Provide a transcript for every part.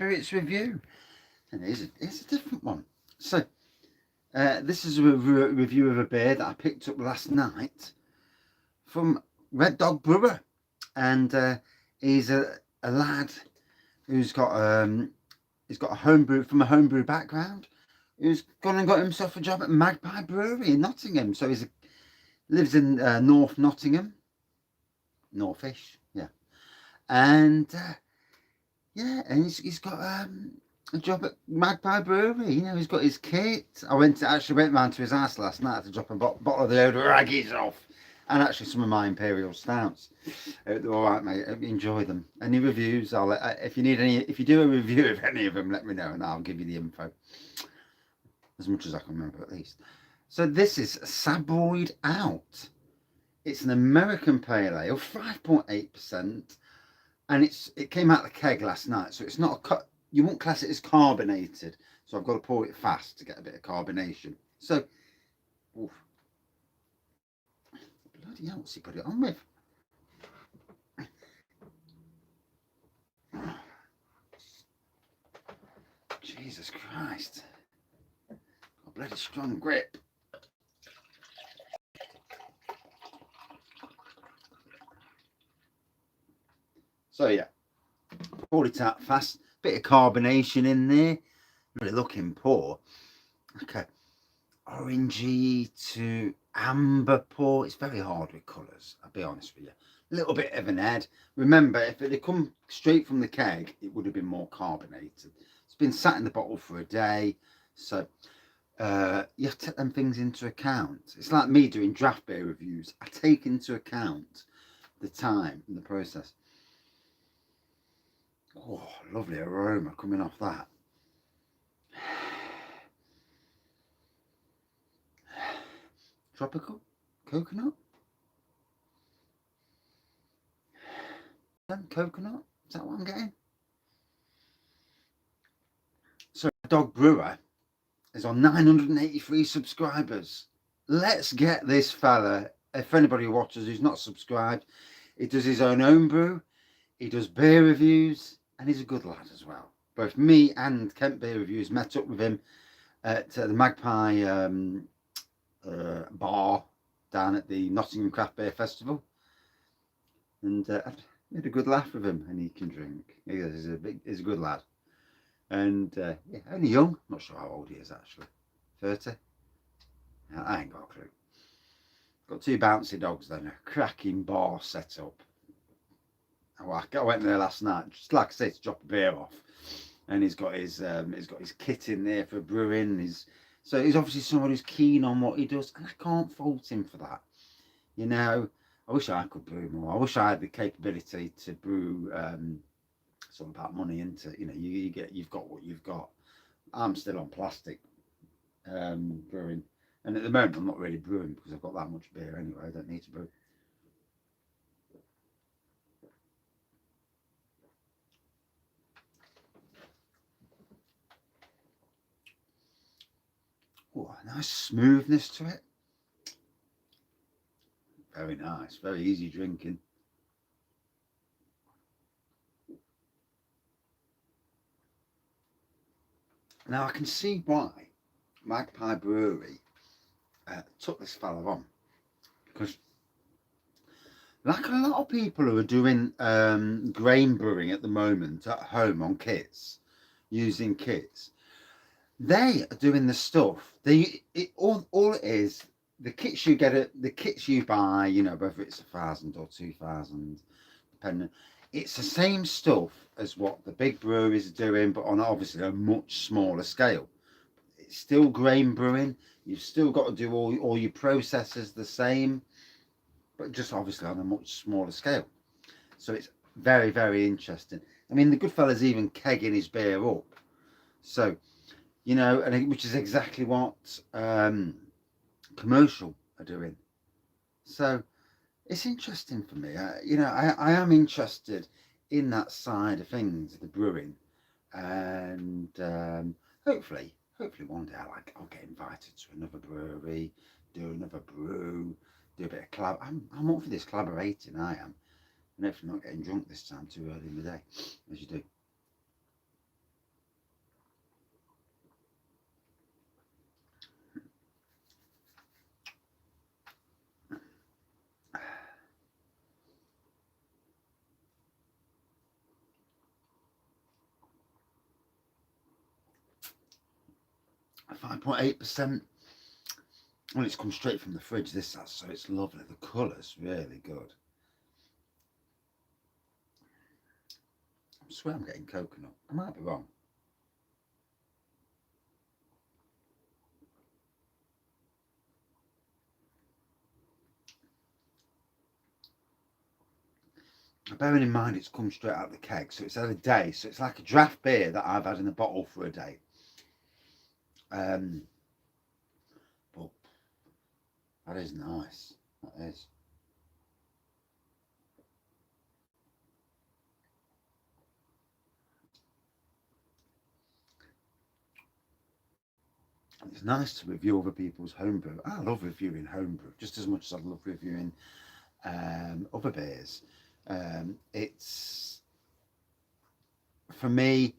spirits review, and here's a different one. So this is a review of a beer that I picked up last night from Red Dog Brewer, and he's a lad who's got he's got a homebrew background, who's gone and got himself a job at Magpie Brewery in Nottingham. So he lives in North Nottingham, Northish, yeah, and and he's got a job at Magpie Brewery. You know, he's got his kit. Actually went round to his house last night to drop a bottle of the old Wraggys off, and actually some of my Imperial Stouts. They're all right, mate. Enjoy them. Any reviews? If you do a review of any of them, let me know, and I'll give you the info as much as I can remember, at least. So this is Sabroid Out. It's an American pale ale, 5.8%, and it came out of the keg last night, so it's not you won't class it as carbonated. So I've got to pour it fast to get a bit of carbonation. So, oof. Bloody hell, what's he put it on with? Jesus Christ. A bloody strong grip. So yeah, poured it out fast. Bit of carbonation in there. Really looking poor. Okay. Orangey to amber pour. It's very hard with colours, I'll be honest with you. A little bit of an head. Remember, if it had come straight from the keg, it would have been more carbonated. It's been sat in the bottle for a day, so you have to take them things into account. It's like me doing draft beer reviews. I take into account the time and the process. Oh, lovely aroma coming off that. Tropical coconut. Coconut. Is that what I'm getting? So Dog Brewer is on 983 subscribers. Let's get this fella. If anybody watches who's not subscribed, he does his own homebrew. He does beer reviews, and he's a good lad as well. Both me and Kent Beer Reviews met up with him at the Magpie bar down at the Nottingham Craft Beer Festival, and I had a good laugh with him. And he can drink. He's a good lad, and yeah, only young. Not sure how old he is actually. 30. I ain't got a clue. Got two bouncy dogs then, a cracking bar set up. I went there last night, just like I say, to drop a beer off, and he's got his kit in there for brewing. So he's obviously someone who's keen on what he does, and I can't fault him for that. You know, I wish I could brew more. I wish I had the capability to brew. It's all about money, isn't it? You know, you've got what you've got. I'm still on plastic brewing, and at the moment I'm not really brewing because I've got that much beer anyway. I don't need to brew. Oh, a nice smoothness to it. Very nice, very easy drinking. Now I can see why Magpie Brewery took this fella on, because like a lot of people who are doing grain brewing at the moment at home on kits, using kits, they are doing the stuff. All it is, the kits you get, the kits you buy, you know, whether it's 1,000 or 2,000, depending. It's the same stuff as what the big breweries are doing, but on obviously a much smaller scale. It's still grain brewing. You've still got to do all your processes the same, but just obviously on a much smaller scale. So it's very, very interesting. I mean, the good fella's even kegging his beer up. So, you know, which is exactly what commercial are doing. So it's interesting for me. You know, I am interested in that side of things, the brewing, and hopefully one day I'll get invited to another brewery, do another brew, do a bit of collab. I'm up for this collaborating. I am, and hopefully not getting drunk this time too early in the day, as you do. 5.8%. Well, it's come straight from the fridge, this has, so it's lovely. The colour's really good. I swear I'm getting coconut. I might be wrong. Bearing in mind it's come straight out of the keg, so it's had a day, so it's like a draft beer that I've had in a bottle for a day. But that is nice. That is. It's nice to review other people's homebrew. I love reviewing homebrew just as much as I love reviewing other beers. It's, for me,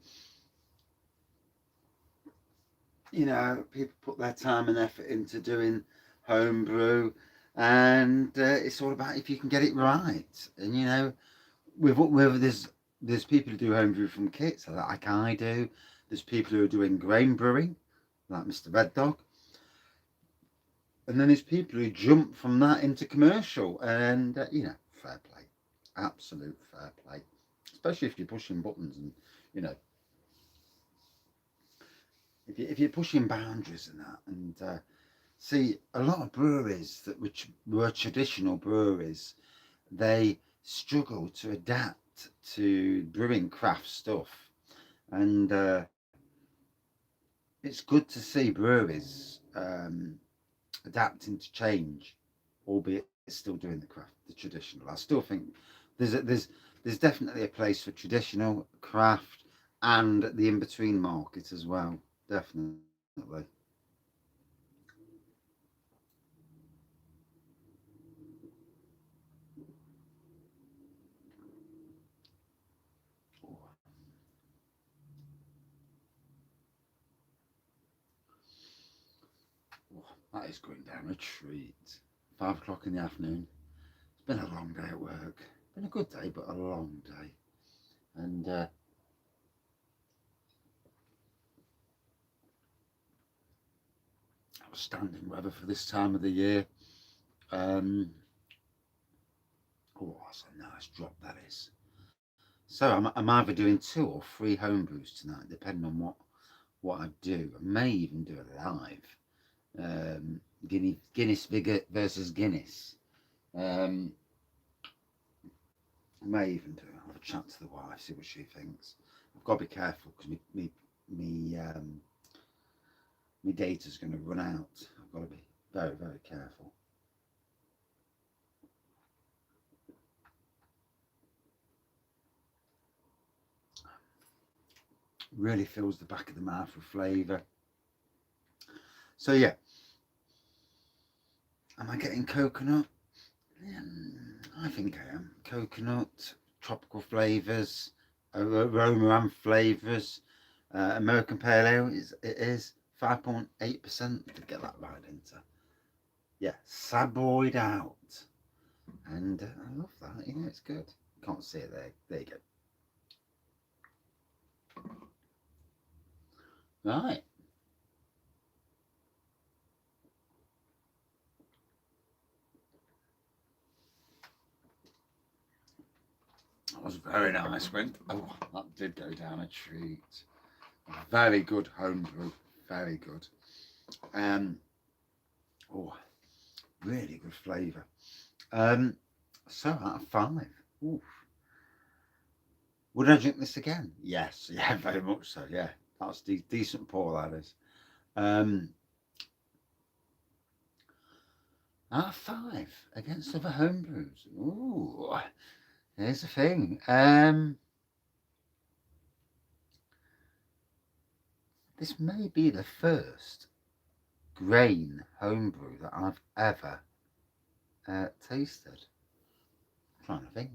you know, people put their time and effort into doing homebrew, and it's all about if you can get it right. And you know, with there's people who do homebrew from kits like I do. There's people who are doing grain brewing, like Mr. Red Dog. And then there's people who jump from that into commercial, and you know, fair play, absolute fair play, especially if you're pushing buttons and you know, if you're pushing boundaries and that. And see, a lot of breweries that were traditional breweries, they struggle to adapt to brewing craft stuff, and it's good to see breweries adapting to change, albeit still doing the craft, the traditional. I still think there's definitely a place for traditional, craft, and the in between market as well. Definitely. Oh, that is going down a treat. 5 o'clock in the afternoon. It's been a long day at work. Been a good day, but a long day. And outstanding weather for this time of the year. Um, oh, that's a nice drop that is. So I'm either doing 2 or 3 homebrews tonight, depending on what I do. I may even do it live. Guinness versus Guinness. Um, I may even do it. I'll have a chat to the wife, see what she thinks. I've got to be careful because my data's going to run out. I've got to be very, very careful. Really fills the back of the mouth with flavour. So yeah, am I getting coconut? I think I am. Coconut, tropical flavours, aroma and flavours. American Pale Ale it is 5.8% to get that right into. Yeah, Sabroid out. And I love that. You know, it's good. Can't see it there. There you go. Right. That was very nice. Oh, that did go down a treat. Very good homebrew. Very good. Oh, really good flavour. So out of 5. Oof. Would I drink this again? Yes. Yeah, very much so. Yeah, that's decent pour, that is. Out of 5 against other homebrews. Ooh, here's the thing. This may be the first grain homebrew that I've ever tasted. I'm trying to think.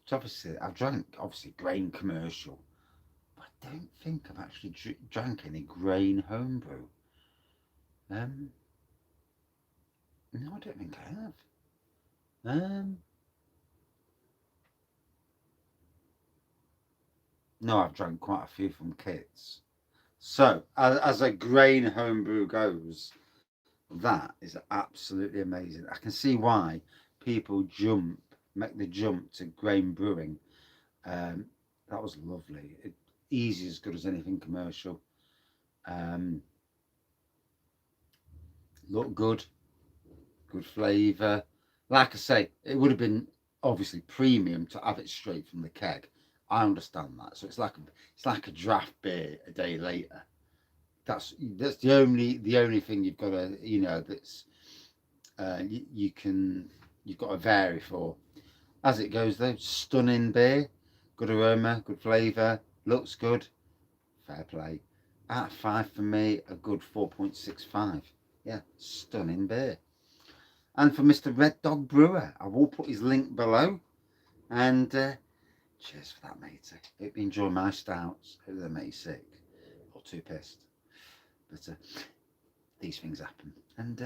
So obviously, I've drank grain commercial, but I don't think I've actually drank any grain homebrew. No, I don't think I have. No, I've drank quite a few from kits, So, as a grain homebrew goes, that is absolutely amazing. I can see why people make the jump to grain brewing. Um, that was lovely. Easy, as good as anything commercial. Um, looked good, good flavour. Like I say, it would have been obviously premium to have it straight from the keg. I understand that. So it's like a draft beer a day later. That's the only thing you've got to that's you've got to vary for. As it goes though, stunning beer, good aroma, good flavour, looks good, fair play. Out of 5 for me, a good 4.65. Yeah, stunning beer. And for Mr. Red Dog Brewer, I will put his link below. And cheers for that, matey. Hope you enjoy my stouts. Hope they make you sick or too pissed. But these things happen. And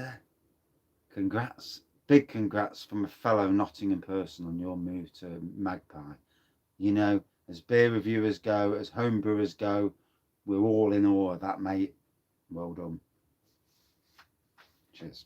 congrats, big congrats from a fellow Nottingham person on your move to Magpie. You know, as beer reviewers go, as home brewers go, we're all in awe of that, mate. Well done. Cheers.